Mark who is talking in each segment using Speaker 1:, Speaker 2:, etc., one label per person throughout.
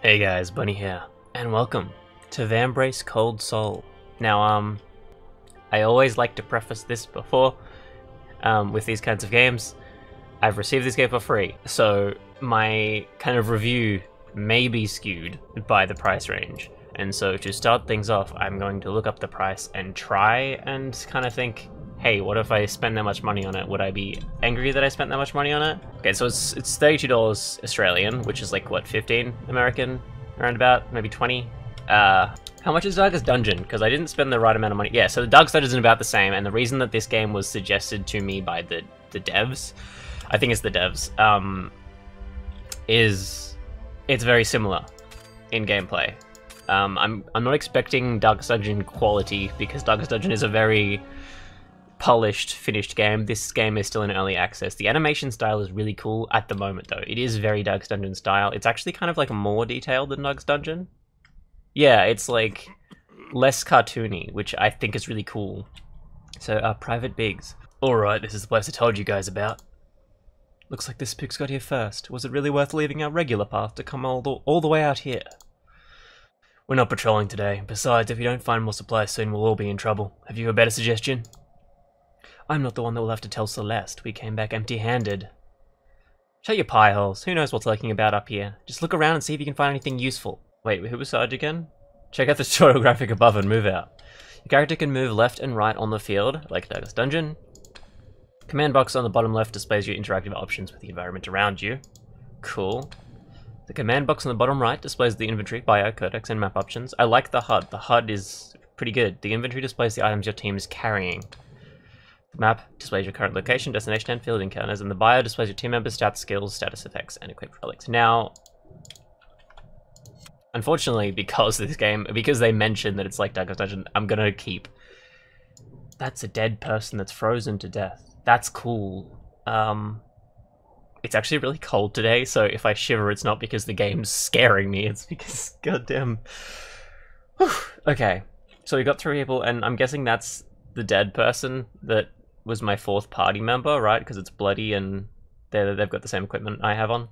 Speaker 1: Hey guys, Bunny here, and welcome to Vambrace Cold Soul. Now, I always like to preface this before, with these kinds of games. I've received this game for free, so my kind of review may be skewed by the price range. And so to start things off, I'm going to look up the price and try and kind of think, hey, what if I spend that much money on it? Would I be angry that I spent that much money on it? Okay, so it's $32 Australian, which is like, what, 15 American? Around about, maybe 20? How much is Darkest Dungeon? Because I didn't spend the right amount of money. Yeah, so the Darkest Dungeon is about the same, and the reason that this game was suggested to me by the devs, I think it's the devs, is it's very similar in gameplay. I'm not expecting Darkest Dungeon quality, because Darkest Dungeon is a very polished, finished game. This game is still in early access. The animation style is really cool at the moment, though. It is very Darkest Dungeon style. It's actually kind of like more detailed than Darkest Dungeon. Yeah, it's like less cartoony, which I think is really cool. So, Private Biggs. Alright, this is the place I told you guys about. Looks like this spook's got here first. Was it really worth leaving our regular path to come all the way out here? We're not patrolling today. Besides, if you don't find more supplies soon, we'll all be in trouble. Have you a better suggestion? I'm not the one that will have to tell Celeste. We came back empty-handed. Shut your pie holes. Who knows what's lurking about up here? Just look around and see if you can find anything useful. Wait, who was Sarge again? Check out the tutorial graphic above and move out. Your character can move left and right on the field, like Darkest Dungeon. Command box on the bottom left displays your interactive options with the environment around you. Cool. The command box on the bottom right displays the inventory, bio, codex, and map options. I like the HUD. The HUD is pretty good. The inventory displays the items your team is carrying. The map displays your current location, destination, and field encounters, and the bio displays your team members' stats, skills, status effects, and equipped relics. Now, unfortunately, because they mentioned that it's like Darkest Dungeon, I'm gonna keep... That's a dead person that's frozen to death. That's cool. It's actually really cold today, so if I shiver, it's not because the game's scaring me, it's because, goddamn... Whew. Okay, so we got 3 people, and I'm guessing that's the dead person that was my 4th party member, right? Because it's bloody and they've got the same equipment I have on.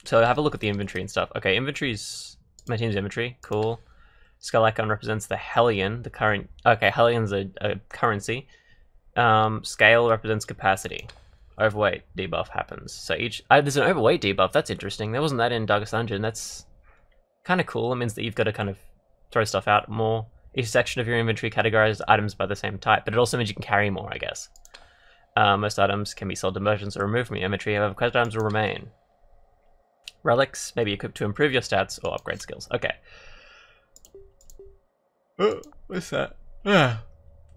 Speaker 1: So have a look at the inventory and stuff. Okay, inventory's my team's inventory. Cool. Skull icon represents the Hellion, the current. Okay, Hellion's a currency. Scale represents capacity. Overweight debuff happens. So there's an overweight debuff. That's interesting. There wasn't that in Darkest Dungeon. That's kind of cool. It means that you've got to kind of throw stuff out more. Each section of your inventory categorizes items by the same type, but it also means you can carry more, I guess. Most items can be sold to merchants or removed from your inventory, however, quest items will remain. Relics may be equipped to improve your stats or upgrade skills. Okay. What's that?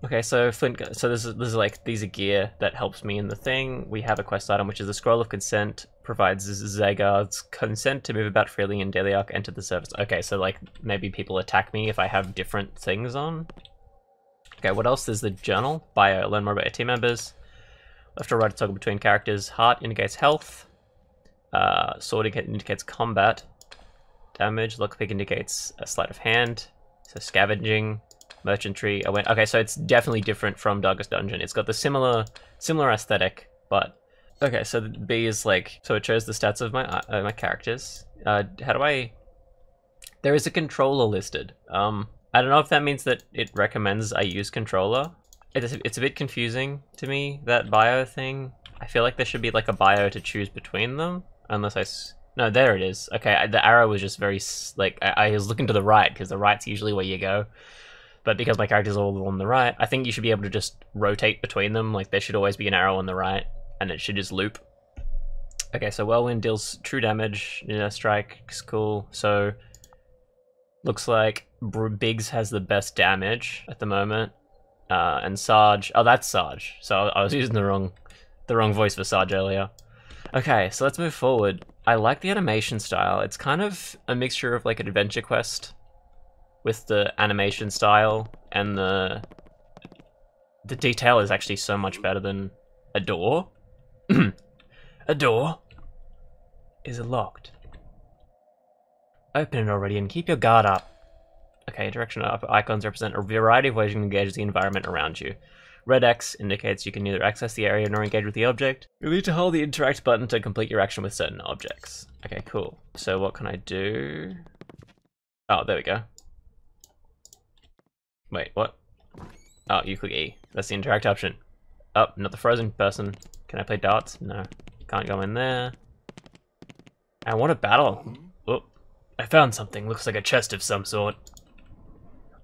Speaker 1: Okay, so Flint. So this is like these are gear that helps me in the thing. We have a quest item, which is the Scroll of Consent. Provides Zygarde's consent to move about freely in daily arc, enter the surface. Okay, so like maybe people attack me if I have different things on. Okay, what else? There's the journal. Bio, learn more about your team members. Left or right to toggle between characters. Heart indicates health. Sword indicates combat. Damage. Lockpick indicates a sleight of hand. So scavenging. Merchantry. Okay, so it's definitely different from Darkest Dungeon. It's got the similar aesthetic, but okay. So the B is like, so it shows the stats of my characters. How do I? There is a controller listed. I don't know if that means that it recommends I use controller. It's a bit confusing to me, that bio thing. I feel like there should be like a bio to choose between them, unless no, there it is. Okay, the arrow was just very like I was looking to the right because the right's usually where you go. But because my character's all on the right, I think you should be able to just rotate between them. Like, there should always be an arrow on the right, and it should just loop. Okay, so Whirlwind deals true damage. Strike is cool. So, looks like Biggs has the best damage at the moment. And Sarge... Oh, that's Sarge. So, I was using the wrong voice for Sarge earlier. Okay, so let's move forward. I like the animation style. It's kind of a mixture of, like, an adventure quest with the animation style, and the detail is actually so much better than a door. A door? Is it locked? Open it already and keep your guard up. Okay, direction up icons represent a variety of ways you can engage the environment around you. Red X indicates you can neither access the area nor engage with the object. You'll need to hold the interact button to complete your action with certain objects. Okay, cool. So what can I do? Oh, there we go. Wait, what? Oh, you click E. That's the interact option. Oh, not the frozen person. Can I play darts? No. Can't go in there. I want a battle. Oh, I found something. Looks like a chest of some sort.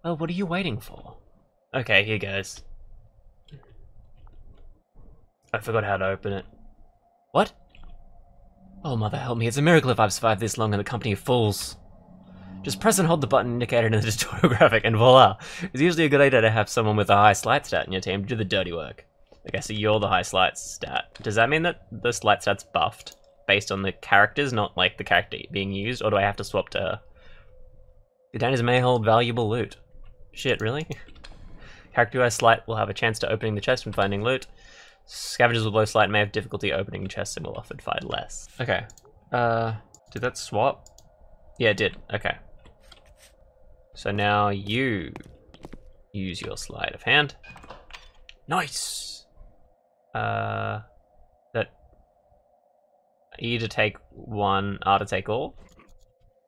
Speaker 1: Well, what are you waiting for? Okay, here goes. I forgot how to open it. What? Oh, mother help me. It's a miracle if I've survived this long in the company of fools. Just press and hold the button indicated in the tutorial graphic and voila! It's usually a good idea to have someone with a high sleight stat in your team to do the dirty work. Okay, so you're the high sleight stat. Does that mean that the sleight stat's buffed based on the characters, not like the character being used, or do I have to swap to her? Containers may hold valuable loot. Shit, really? Character who has sleight will have a chance to opening the chest and finding loot. Scavengers with low sleight may have difficulty opening chests and will often find less. Okay. Did that swap? Yeah, it did. Okay. So now you use your sleight of hand. Nice! That E to take one, R to take all.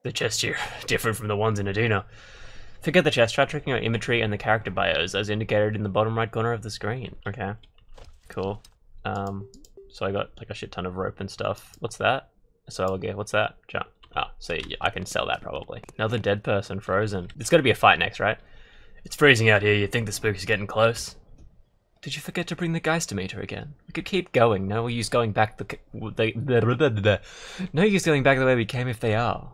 Speaker 1: The chest here, different from the ones in Aduna. Forget the chest, try tracking your inventory and the character bios as indicated in the bottom right corner of the screen. Okay, cool. So I got like a shit ton of rope and stuff. What's that? So gear, what's that? Jump. Oh, so yeah, I can sell that probably. Another dead person, frozen. It's gotta be a fight next, right? It's freezing out here, you think the spook is getting close? Did you forget to bring the Geistermeter again? We could keep going, no use going back no use going back the way we came if they are.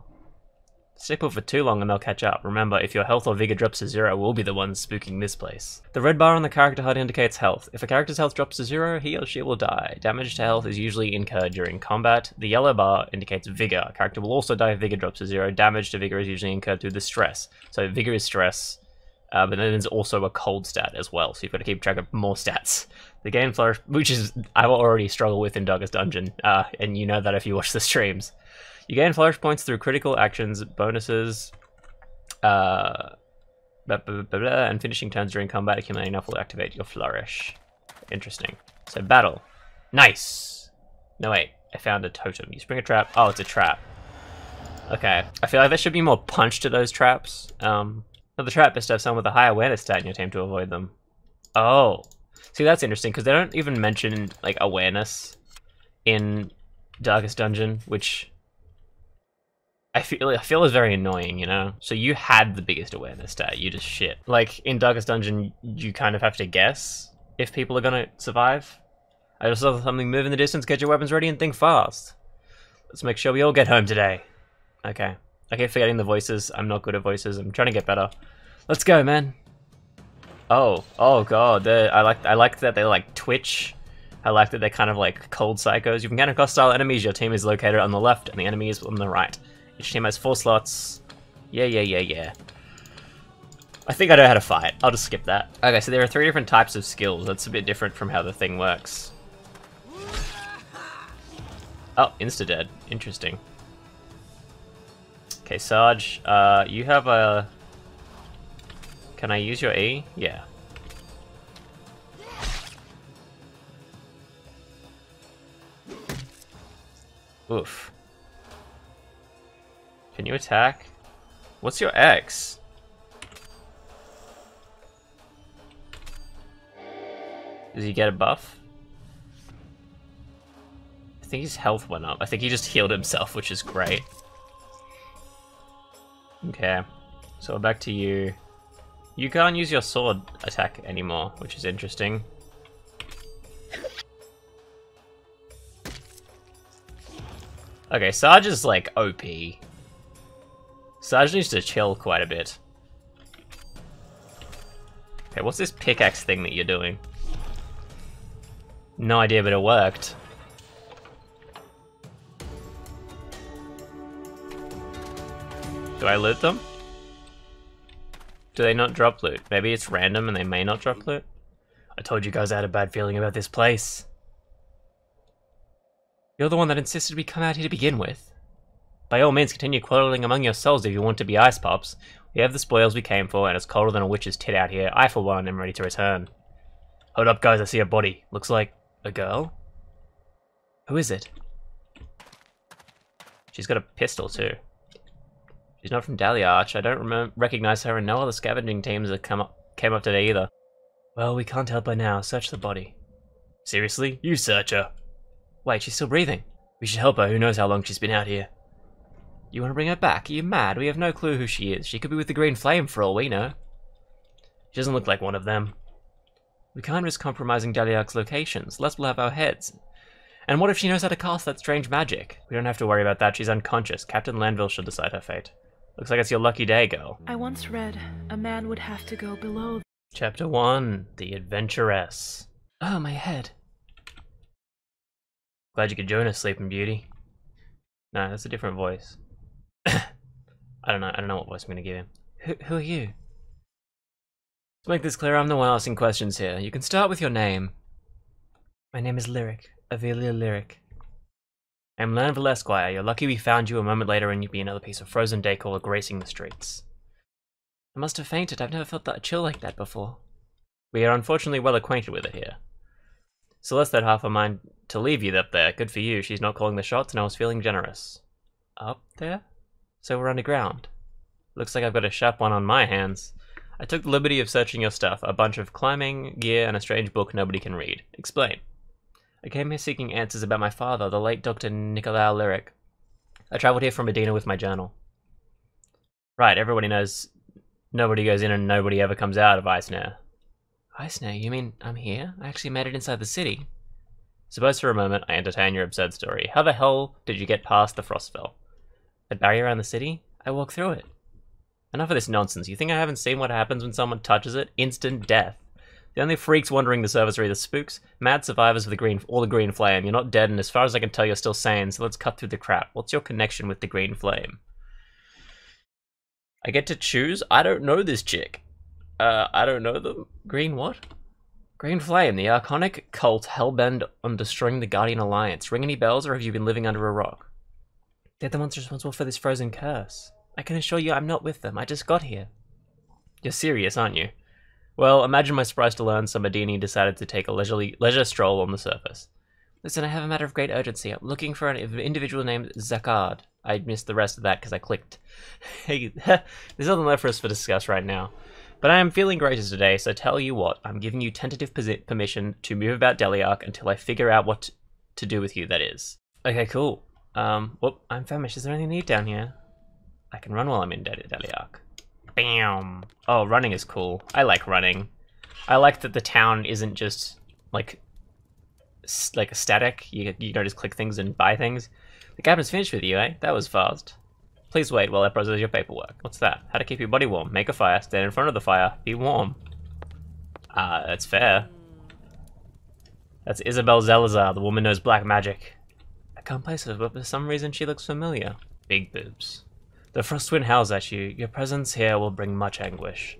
Speaker 1: Stay put for too long and they'll catch up. Remember, if your health or vigor drops to 0, we'll be the ones spooking this place. The red bar on the character HUD indicates health. If a character's health drops to 0, he or she will die. Damage to health is usually incurred during combat. The yellow bar indicates vigor. A character will also die if vigor drops to 0. Damage to vigor is usually incurred through the stress. So vigor is stress, but then there's also a cold stat as well, so you've got to keep track of more stats. The gain flourish, which is I will already struggle with in Darkest Dungeon, and you know that if you watch the streams. You gain flourish points through critical actions, bonuses, and finishing turns during combat. Accumulating enough will activate your flourish. Interesting. So battle. Nice! No wait, I found a totem. You spring a trap. Oh, it's a trap. Okay. I feel like there should be more punch to those traps. The trap is to have someone with a high awareness stat in your team to avoid them. Oh. See, that's interesting, because they don't even mention, like, awareness in Darkest Dungeon, which I feel is very annoying, you know? So you had the biggest awareness stat, you just shit. Like, in Darkest Dungeon, you kind of have to guess if people are gonna survive. I just saw something move in the distance, get your weapons ready and think fast. Let's make sure we all get home today. Okay. I keep forgetting the voices. I'm not good at voices. I'm trying to get better. Let's go, man. Oh god. I like that they like twitch. I like that they're kind of like cold psychos. You can encounter hostile enemies. Your team is located on the left and the enemy is on the right. Each team has 4 slots. Yeah. I think I know how to fight. I'll just skip that. Okay, so there are 3 different types of skills. That's a bit different from how the thing works. Oh, insta-dead. Interesting. Okay, Sarge, you have a... Can I use your E? Yeah. Oof. Can you attack? What's your X? Does he get a buff? I think his health went up. I think he just healed himself, which is great. Okay, so back to you. You can't use your sword attack anymore, which is interesting. Okay, Sarge is like OP. Sarge needs to chill quite a bit. Okay, what's this pickaxe thing that you're doing? No idea, but it worked. Do I loot them? Do they not drop loot? Maybe it's random and they may not drop loot? I told you guys I had a bad feeling about this place. You're the one that insisted we come out here to begin with. By all means, continue quarreling among yourselves if you want to be ice pops. We have the spoils we came for, and it's colder than a witch's tit out here. I, for one, am ready to return. Hold up, guys, I see a body. Looks like a girl? Who is it? She's got a pistol, too. She's not from Daliarch. I don't recognize her, and no other scavenging teams that came up today either. Well, we can't help her now. Search the body. Seriously? You search her. Wait, she's still breathing. We should help her. Who knows how long she's been out here. You want to bring her back? Are you mad? We have no clue who she is. She could be with the Green Flame for all we know. She doesn't look like one of them. We can't risk compromising Daliarch's locations. Lest we'll have our heads. And what if she knows how to cast that strange magic? We don't have to worry about that. She's unconscious. Captain Lanville should decide her fate. Looks like it's your lucky day, girl.
Speaker 2: I once read, a man would have to go below.
Speaker 1: Chapter 1, The Adventuress. Oh, my head. Glad you could join us, Sleeping Beauty. No, that's a different voice. I don't know what voice I'm gonna give him. Who are you? To make this clear, I'm the one asking questions here. You can start with your name. My name is Lyric. Avelia Lyric. I'm Lanville Esquire. You're lucky we found you a moment later and you'd be another piece of frozen decor gracing the streets. I must have fainted. I've never felt that chill like that before. We are unfortunately well acquainted with it here. Celeste had half a mind to leave you up there. Good for you. She's not calling the shots and I was feeling generous. Up there? So we're underground. Looks like I've got a sharp one on my hands. I took the liberty of searching your stuff. A bunch of climbing gear and a strange book nobody can read. Explain. I came here seeking answers about my father, the late Dr. Nicolau Lyric. I travelled here from Medina with my journal. Right, everybody knows nobody goes in and nobody ever comes out of Icesnare. Icesnare? You mean I'm here? I actually made it inside the city. Suppose for a moment I entertain your absurd story. How the hell did you get past the Frostfell? A barrier around the city? I walked through it. Enough of this nonsense. You think I haven't seen what happens when someone touches it? Instant death. The only freaks wandering the surface are either spooks, mad survivors of the Green Flame. You're not dead, and as far as I can tell, you're still sane, so let's cut through the crap. What's your connection with the Green Flame? I get to choose? I don't know this chick. I don't know them. Green what? Green Flame, the archonic cult hellbent on destroying the Guardian Alliance. Ring any bells, or have you been living under a rock? They're the ones responsible for this frozen curse. I can assure you I'm not with them. I just got here. You're serious, aren't you? Well, imagine my surprise to learn some Medini decided to take a leisure stroll on the surface. Listen, I have a matter of great urgency. I'm looking for an individual named Zakard. I missed the rest of that because I clicked. Hey, there's nothing left for us to discuss right now. But I am feeling gracious today, so tell you what, I'm giving you tentative permission to move about Daliarch until I figure out what to do with you, that is. Okay, cool. Whoop, I'm famished. Is there anything to eat down here? I can run while I'm in Daliarch. Bam! Oh, running is cool. I like running. I like that the town isn't just, like a static. You don't just click things and buy things. The cabin's finished with you, eh? That was fast. Please wait while I process your paperwork. What's that? How to keep your body warm. Make a fire. Stand in front of the fire. Be warm. That's fair. That's Isabel Zelazar. The woman knows black magic. I can't place her, but for some reason she looks familiar. Big boobs. The Frostwind howls at you. Your presence here will bring much anguish.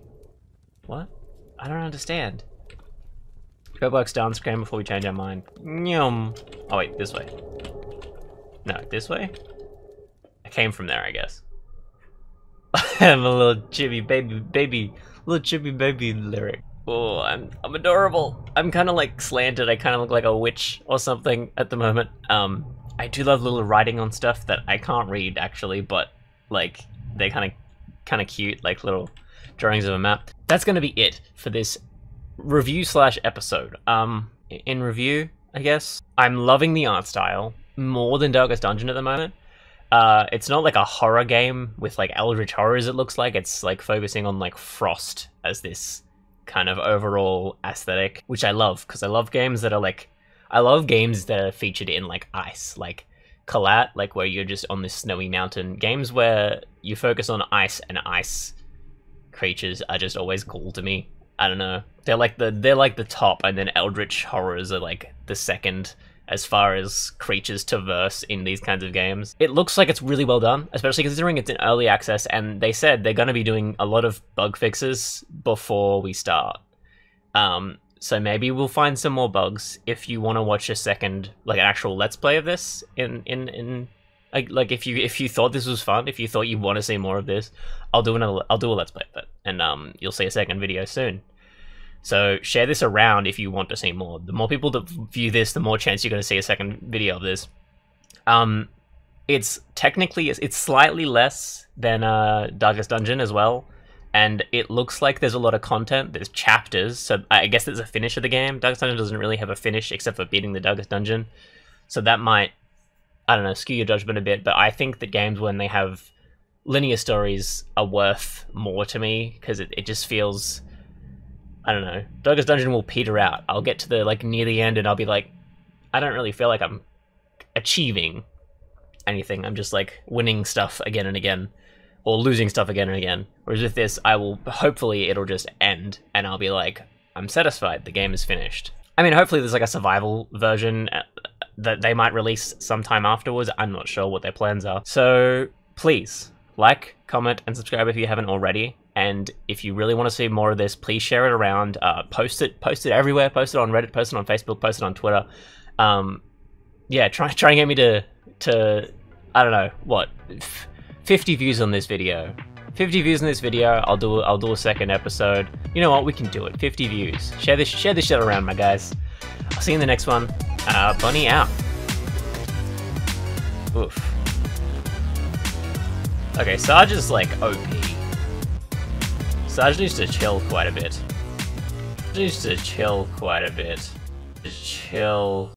Speaker 1: What? I don't understand. Paperwork's down. Scram before we change our mind. Nyum. Oh wait, this way. No, this way? I came from there, I guess. I'm a little chibi baby Lyric. Oh, I'm adorable. I'm kind of like slanted. I kind of look like a witch or something at the moment. I do love little writing on stuff that I can't read actually, but like they're kind of cute, like little drawings of a map. That's gonna be it for this review / episode. In review, I guess I'm loving the art style more than Darkest Dungeon at the moment. It's not like a horror game with like eldritch horrors, it looks like. It's like focusing on like Frost as this kind of overall aesthetic, which I love, because I love games that are like, I love games that are featured in like ice, like Kalat, like where you're just on this snowy mountain. Games where you focus on ice and ice creatures are just always cool to me. I don't know. They're like the top, and then eldritch horrors are like the second as far as creatures to verse in these kinds of games. It looks like it's really well done, especially considering it's in early access, and they said they're going to be doing a lot of bug fixes before we start. So maybe we'll find some more bugs. If you want to watch a second, like an actual let's play of this, like if you thought this was fun, if you thought you want to see more of this, I'll do a let's play of it, and you'll see a second video soon. So share this around if you want to see more. The more people that view this, the more chance you're going to see a second video of this. It's slightly less than Darkest Dungeon as well, and it looks like there's a lot of content. There's chapters, so I guess there's a finish of the game. Darkest Dungeon doesn't really have a finish except for beating the Darkest Dungeon, so that might, I don't know, skew your judgment a bit. But I think that games when they have linear stories are worth more to me, because it just feels, I don't know, Darkest Dungeon will peter out. I'll get to the near the end and I'll be like, I don't really feel like I'm achieving anything. I'm just like winning stuff again and again, or losing stuff again and again. Whereas with this, hopefully it'll just end and I'll be like, I'm satisfied, the game is finished. I mean, hopefully there's like a survival version that they might release sometime afterwards. I'm not sure what their plans are. So please like, comment, and subscribe if you haven't already. And if you really want to see more of this, please share it around. Post it everywhere. Post it on Reddit. Post it on Facebook. Post it on Twitter. Yeah, try and get me to I don't know what, 50 views on this video. 50 views in this video. I'll do a second episode. You know what? We can do it. 50 views. Share this shit around, my guys. I'll see you in the next one. Bunny out. Oof. Okay, Sarge is like OP. Sarge needs to chill quite a bit. Just chill.